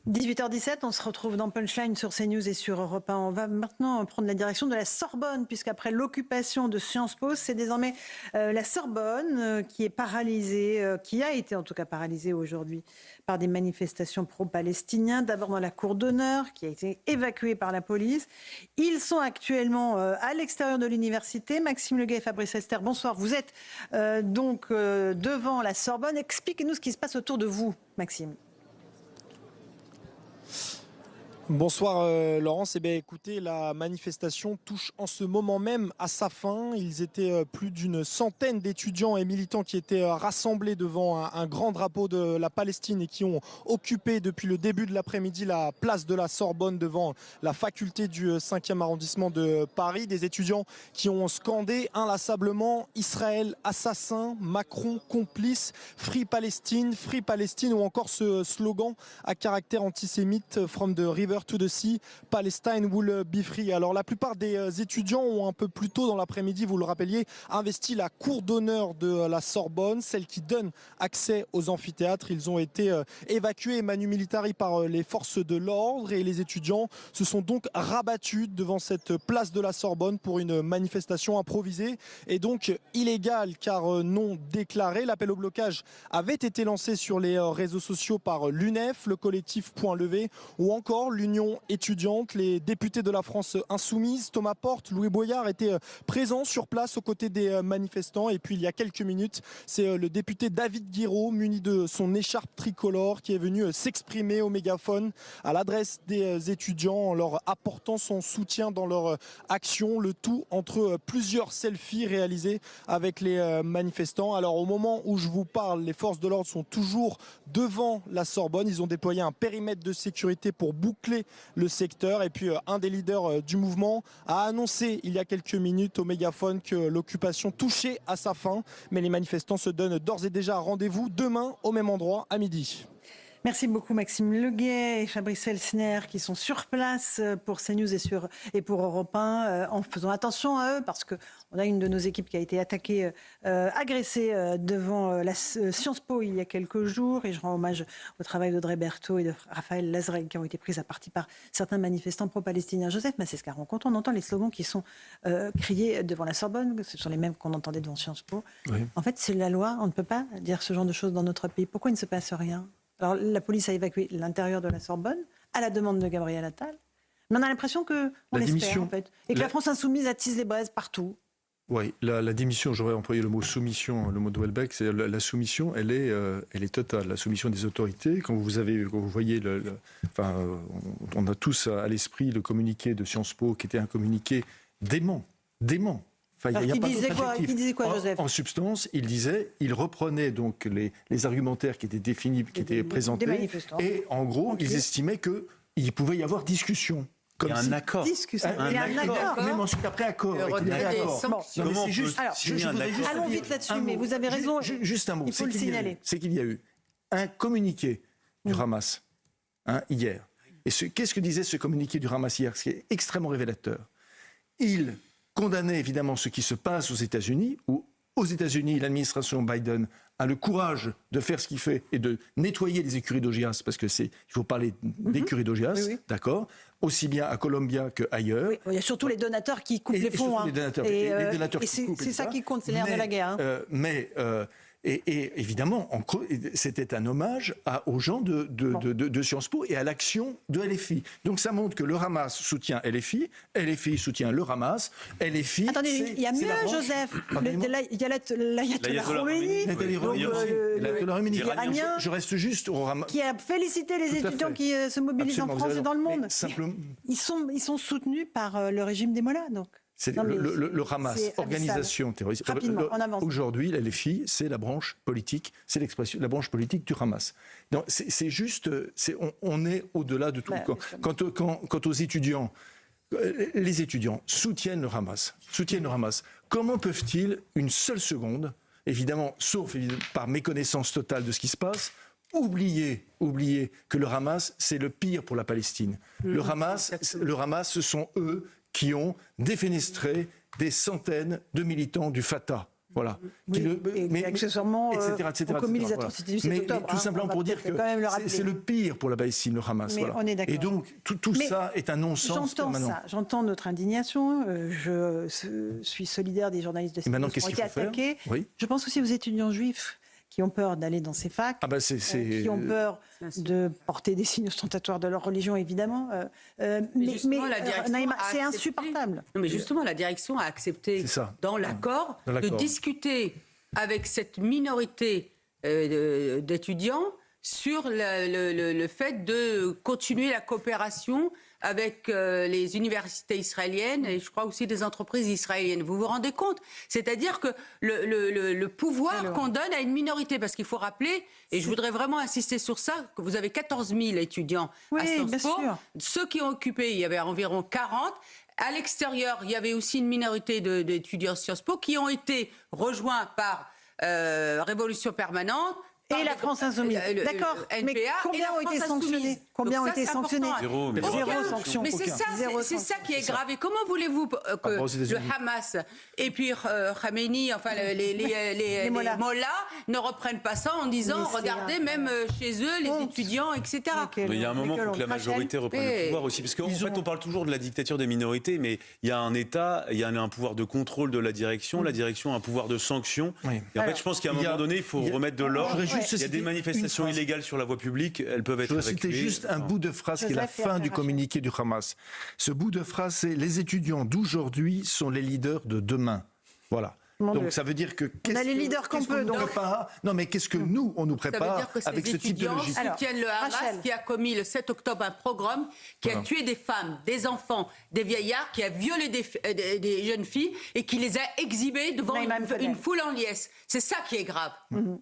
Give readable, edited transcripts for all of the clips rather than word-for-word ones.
18h17, on se retrouve dans Punchline sur CNews et sur Europe 1. On va maintenant prendre la direction de la Sorbonne, puisqu'après l'occupation de Sciences Po, c'est désormais la Sorbonne qui est paralysée, qui a été en tout cas paralysée aujourd'hui par des manifestations pro-palestiniens. D'abord dans la cour d'honneur, qui a été évacuée par la police. Ils sont actuellement à l'extérieur de l'université. Maxime Leguet et Fabrice Ester, bonsoir. Vous êtes donc devant la Sorbonne. Expliquez-nous ce qui se passe autour de vous, Maxime. Bonsoir Laurence. Eh bien, écoutez, la manifestation touche en ce moment même à sa fin. Ils étaient plus d'une centaine d'étudiants et militants qui étaient rassemblés devant un grand drapeau de la Palestine et qui ont occupé depuis le début de l'après-midi la place de la Sorbonne devant la faculté du 5e arrondissement de Paris. Des étudiants qui ont scandé inlassablement Israël assassin, Macron complice, Free Palestine ou encore ce slogan à caractère antisémite From the River to the Sea, Palestine will be free. Alors la plupart des étudiants ont un peu plus tôt dans l'après-midi, vous le rappeliez, investi la cour d'honneur de la Sorbonne, celle qui donne accès aux amphithéâtres. Ils ont été évacués manu militari par les forces de l'ordre et les étudiants se sont donc rabattus devant cette place de la Sorbonne pour une manifestation improvisée et donc illégale car non déclarée. L'appel au blocage avait été lancé sur les réseaux sociaux par l'UNEF, le collectif Point Levé ou encore l'Union étudiante. Les députés de la France insoumise, Thomas Porte, Louis Boyard étaient présents sur place aux côtés des manifestants. Et puis il y a quelques minutes, c'est le député David Guiraud, muni de son écharpe tricolore, qui est venu s'exprimer au mégaphone à l'adresse des étudiants en leur apportant son soutien dans leur action. Le tout entre plusieurs selfies réalisés avec les manifestants. Alors au moment où je vous parle, les forces de l'ordre sont toujours devant la Sorbonne. Ils ont déployé un périmètre de sécurité pour boucler le secteur. Et puis un des leaders du mouvement a annoncé il y a quelques minutes au mégaphone que l'occupation touchait à sa fin. Mais les manifestants se donnent d'ores et déjà rendez-vous demain au même endroit à midi. Merci beaucoup Maxime Leguet et Fabrice Elsner qui sont sur place pour CNews et pour Europe 1 en faisant attention à eux parce qu'on a une de nos équipes qui a été attaquée, agressée devant la Sciences Po il y a quelques jours et je rends hommage au travail d'Audrey Berthaud et de Raphaël Lazreg qui ont été prises à partie par certains manifestants pro-palestiniens. Joseph Massescaron, quand on entend les slogans qui sont criés devant la Sorbonne, ce sont les mêmes qu'on entendait devant Sciences Po, oui. En fait c'est la loi, on ne peut pas dire ce genre de choses dans notre pays. Pourquoi il ne se passe rien ? Alors, la police a évacué l'intérieur de la Sorbonne à la demande de Gabriel Attal. Mais on a l'impression qu'on espère, en fait. Et que la France insoumise attise les braises partout. Oui, la démission, j'aurais employé le mot soumission, le mot de Houellebecq, c'est la soumission, elle est totale. La soumission des autorités, quand vous voyez, on a tous à l'esprit le communiqué de Sciences Po, qui était un communiqué dément. Enfin, il disait quoi, Joseph ? En substance, il reprenait donc les argumentaires qui étaient définis, qui étaient présentés, et en gros, ils estimaient qu'il pouvait y avoir discussion. Comme il y a un accord. Il y a un accord. Même ensuite après accord. Allons vite là-dessus, mais vous avez raison. Juste un mot. Il faut le signaler. C'est qu'il y a eu un communiqué du Hamas hier. Et qu'est-ce que disait ce communiqué du Hamas hier ? Ce qui est extrêmement révélateur. Il condamner évidemment ce qui se passe aux États-Unis, où aux États-Unis, l'administration Biden a le courage de faire ce qu'il fait et de nettoyer les écuries d'Augias, parce que il faut parler d'écuries d'Augias, oui. D'accord, aussi bien à Columbia qu'ailleurs. Oui, il y a surtout les donateurs qui coupent les fonds. Les donateurs qui coupent. C'est ça qui compte, c'est l'air de la guerre. Et évidemment, c'était un hommage aux gens de Sciences Po et à l'action de LFI. Donc ça montre que le Hamas soutient LFI, LFI soutient le Hamas, LFI... Attendez, il y a mieux, Joseph. Il y a l'ayatollah Khomeini, iranien, je reste juste au Hamas. Qui a félicité les étudiants qui se mobilisent en France et dans le monde. Simplement... Ils sont soutenus par le régime des Mollahs, donc. C'est le Hamas, organisation terroriste. Rapidement, on avance. Aujourd'hui, la LFI, c'est la branche politique, c'est l'expression, la branche politique du Hamas. Donc, c'est juste, on est au-delà de tout. Quant aux étudiants, les étudiants soutiennent le Hamas. Comment peuvent-ils, une seule seconde, évidemment, sauf par méconnaissance totale de ce qui se passe, oublier que le Hamas, c'est le pire pour la Palestine. Le Hamas, ce sont eux qui ont défenestré des centaines de militants du Fatah. Voilà. Et accessoirement, etc., ont commis les voilà. atrocités du 7 octobre. Tout simplement pour dire que c'est le pire pour la Palestine, le Hamas. Mais voilà. on est d'accord. Et donc, tout ça est un non-sens permanent. J'entends notre indignation. Je suis solidaire des journalistes de CNews qui ont été attaqués. Oui. Je pense aussi aux étudiants juifs qui ont peur d'aller dans ces facs, qui ont peur de porter des signes ostentatoires de leur religion, évidemment. Mais Naïma, c'est insupportable. Non, mais justement, la direction a accepté, dans l'accord, de discuter avec cette minorité d'étudiants sur le fait de continuer la coopération avec les universités israéliennes et je crois aussi des entreprises israéliennes. Vous vous rendez compte? C'est-à-dire que le pouvoir qu'on donne à une minorité, parce qu'il faut rappeler, et je voudrais vraiment insister sur ça, que vous avez 14 000 étudiants à Sciences Po. Ceux qui ont occupé, il y avait environ 40. À l'extérieur, il y avait aussi une minorité d'étudiants Sciences Po qui ont été rejoints par Révolution Permanente. Et la France Insoumise. D'accord. Mais combien ont été sanctionnés? Combien ont été sanctionnés? Zéro sanction. Mais c'est ça qui est grave. Et comment voulez-vous que le Hamas et puis Khamenei, enfin les Mollahs, ne reprennent pas ça en disant regardez, même chez eux, les étudiants, etc. Mais il y a un moment, il faut que la majorité reprenne le pouvoir aussi. Parce qu'en fait, on parle toujours de la dictature des minorités, mais il y a un État, il y a un pouvoir de contrôle de la direction a un pouvoir de sanction. Et en fait, je pense qu'à un moment donné, il faut remettre de l'ordre. Il y a des manifestations illégales sur la voie publique, elles peuvent être évacuées. C'était juste un bout de phrase qui est la fin du communiqué du Hamas. Ce bout de phrase, c'est les étudiants d'aujourd'hui sont les leaders de demain. Voilà. Donc ça veut dire que on a les leaders qu'on peut. Non, mais qu'est-ce que nous on nous prépare avec ce type de logique? Ça veut dire que ces étudiants soutiennent le Hamas qui a commis le 7 octobre un pogrom, qui a tué des femmes, des enfants, des vieillards, qui a violé des jeunes filles et qui les a exhibées devant une foule en liesse. C'est ça qui est grave.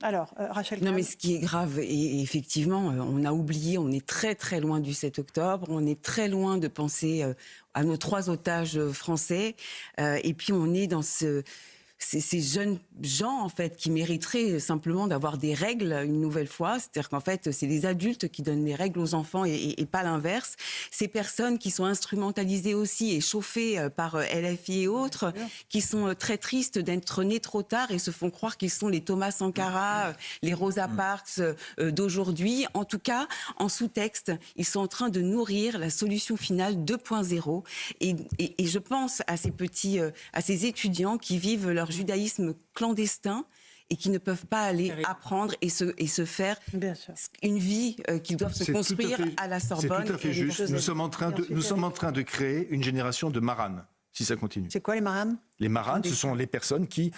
Alors, Rachel. Non, mais ce qui est grave, et effectivement, on a oublié, on est très très loin du 7 octobre, on est très loin de penser à nos 3 otages français, et puis on est dans ces jeunes gens, en fait, qui mériteraient simplement d'avoir des règles une nouvelle fois. C'est-à-dire qu'en fait, c'est les adultes qui donnent les règles aux enfants et pas l'inverse. Ces personnes qui sont instrumentalisées aussi et chauffées par LFI et autres, qui sont très tristes d'être nées trop tard et se font croire qu'ils sont les Thomas Sankara, les Rosa Parks d'aujourd'hui. En tout cas, en sous-texte, ils sont en train de nourrir la solution finale 2.0. Et je pense à ces étudiants qui vivent leur judaïsme clandestin et qui ne peuvent pas aller apprendre et se faire une vie qu'ils doivent se construire à la Sorbonne. C'est tout à fait juste. Nous sommes en train de créer une génération de maranes, si ça continue. C'est quoi les maranes? Les maranes, ce sont les personnes qui,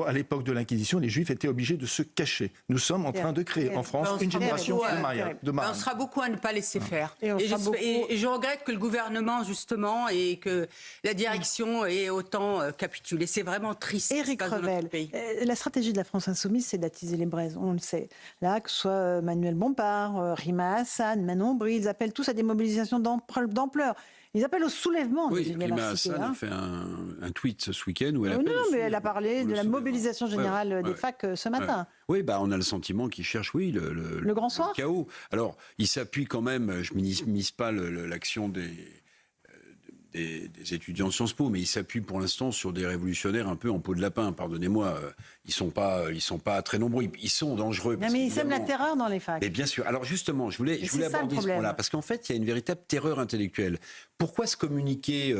à l'époque de l'Inquisition, les Juifs étaient obligés de se cacher. Nous sommes en train de créer en France une génération de marins. On sera beaucoup à ne pas laisser faire. Et je regrette que le gouvernement, justement, et que la direction ait autant capitulé. C'est vraiment triste. Éric Revel, la stratégie de la France Insoumise, c'est d'attiser les braises. On le sait. Là, que ce soit Manuel Bompard, Rima Hassan, Manon Bry, ils appellent tous à des mobilisations d'ampleur. Ils appellent au soulèvement des universités. Rima Hassan a fait un tweet ce week-end où elle appelle mais elle a parlé de la mobilisation générale des facs ce matin. Oui, on a le sentiment qu'ils cherchent, le grand soir. Le chaos. Alors, il s'appuie quand même, je ne minimise pas l'action des étudiants de Sciences Po, mais ils s'appuient pour l'instant sur des révolutionnaires un peu en peau de lapin. Pardonnez-moi, ils sont pas très nombreux. Ils sont dangereux. Mais ils sèment la terreur dans les facs. Mais bien sûr. Alors justement, je voulais aborder ce point-là, parce qu'en fait, il y a une véritable terreur intellectuelle. Pourquoi se communiquer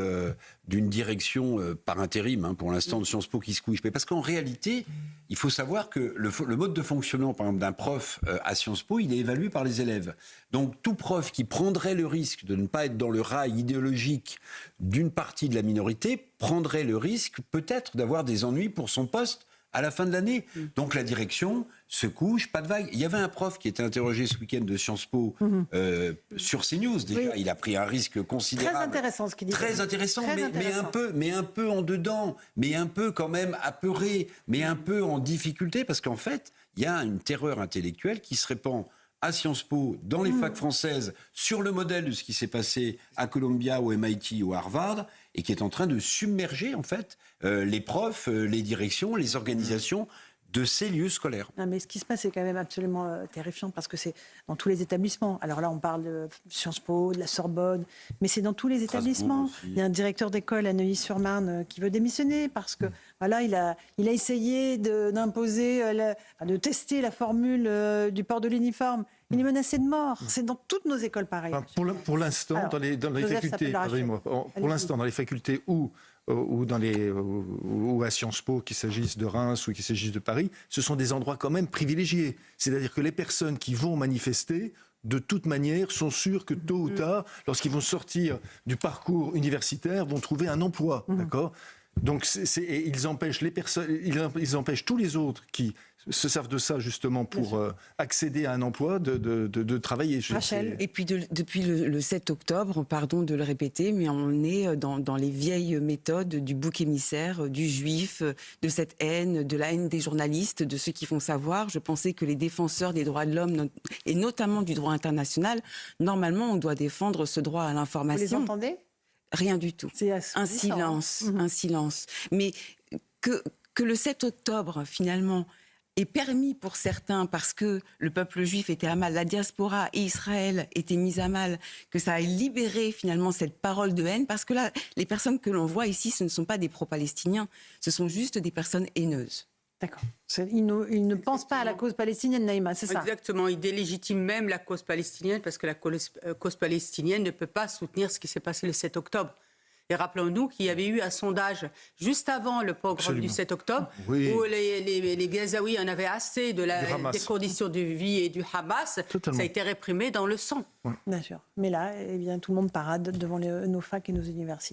d'une direction par intérim, pour l'instant, de Sciences Po qui se couche? Mais parce qu'en réalité, il faut savoir que le mode de fonctionnement, par exemple, d'un prof à Sciences Po, il est évalué par les élèves. Donc tout prof qui prendrait le risque de ne pas être dans le rail idéologique d'une partie de la minorité prendrait le risque peut-être d'avoir des ennuis pour son poste à la fin de l'année. Donc la direction se couche, pas de vague. Il y avait un prof qui était interrogé ce week-end de Sciences Po sur CNews. Déjà, il a pris un risque considérable. Très intéressant ce qu'il dit. Très intéressant, mais un peu en dedans, mais un peu quand même apeuré, mais un peu en difficulté, parce qu'en fait, il y a une terreur intellectuelle qui se répand à Sciences Po, dans les facs françaises, sur le modèle de ce qui s'est passé à Columbia, au MIT ou à Harvard, et qui est en train de submerger, en fait, les profs, les directions, les organisations de ces lieux scolaires. Non, mais ce qui se passe est quand même absolument terrifiant parce que c'est dans tous les établissements. Alors là, on parle de Sciences Po, de la Sorbonne, mais c'est dans tous les établissements. Il y a un directeur d'école à Neuilly-sur-Marne qui veut démissionner parce que voilà, il a essayé d'imposer, de tester la formule du port de l'uniforme. Il est menacé de mort. C'est dans toutes nos écoles pareil. Pour l'instant, dans les facultés, pour l'instant, dans les facultés ou à Sciences Po, qu'il s'agisse de Reims ou qu'il s'agisse de Paris, ce sont des endroits quand même privilégiés. C'est-à-dire que les personnes qui vont manifester, de toute manière, sont sûres que tôt ou tard, lorsqu'ils vont sortir du parcours universitaire, vont trouver un emploi. D'accord ? Donc, ils empêchent les personnes, ils empêchent tous les autres qui se servent de ça justement pour accéder à un emploi de travailler. Rachel. Et puis depuis le 7 octobre, pardon de le répéter, mais on est dans les vieilles méthodes du bouc émissaire, du juif, de cette haine, de la haine des journalistes, de ceux qui font savoir. Je pensais que les défenseurs des droits de l'homme, et notamment du droit international, normalement on doit défendre ce droit à l'information. Vous les entendez ? Rien du tout. C'est un silence, un silence. Mais que le 7 octobre, finalement, est permis pour certains parce que le peuple juif était à mal, la diaspora et Israël étaient mis à mal, que ça a libéré finalement cette parole de haine, parce que là, les personnes que l'on voit ici, ce ne sont pas des pro-palestiniens, ce sont juste des personnes haineuses. D'accord. Ils ne pensent pas à la cause palestinienne, Naïma, c'est ça ? Exactement. Ils délégitiment même la cause palestinienne parce que la cause palestinienne ne peut pas soutenir ce qui s'est passé le 7 octobre. Et rappelons-nous qu'il y avait eu un sondage juste avant le pogrom du 7 octobre où les Gazaouis en avaient assez des conditions de vie et du Hamas. Totalement. Ça a été réprimé dans le sang. Bien sûr. Mais là, eh bien, tout le monde parade devant nos facs et nos universités.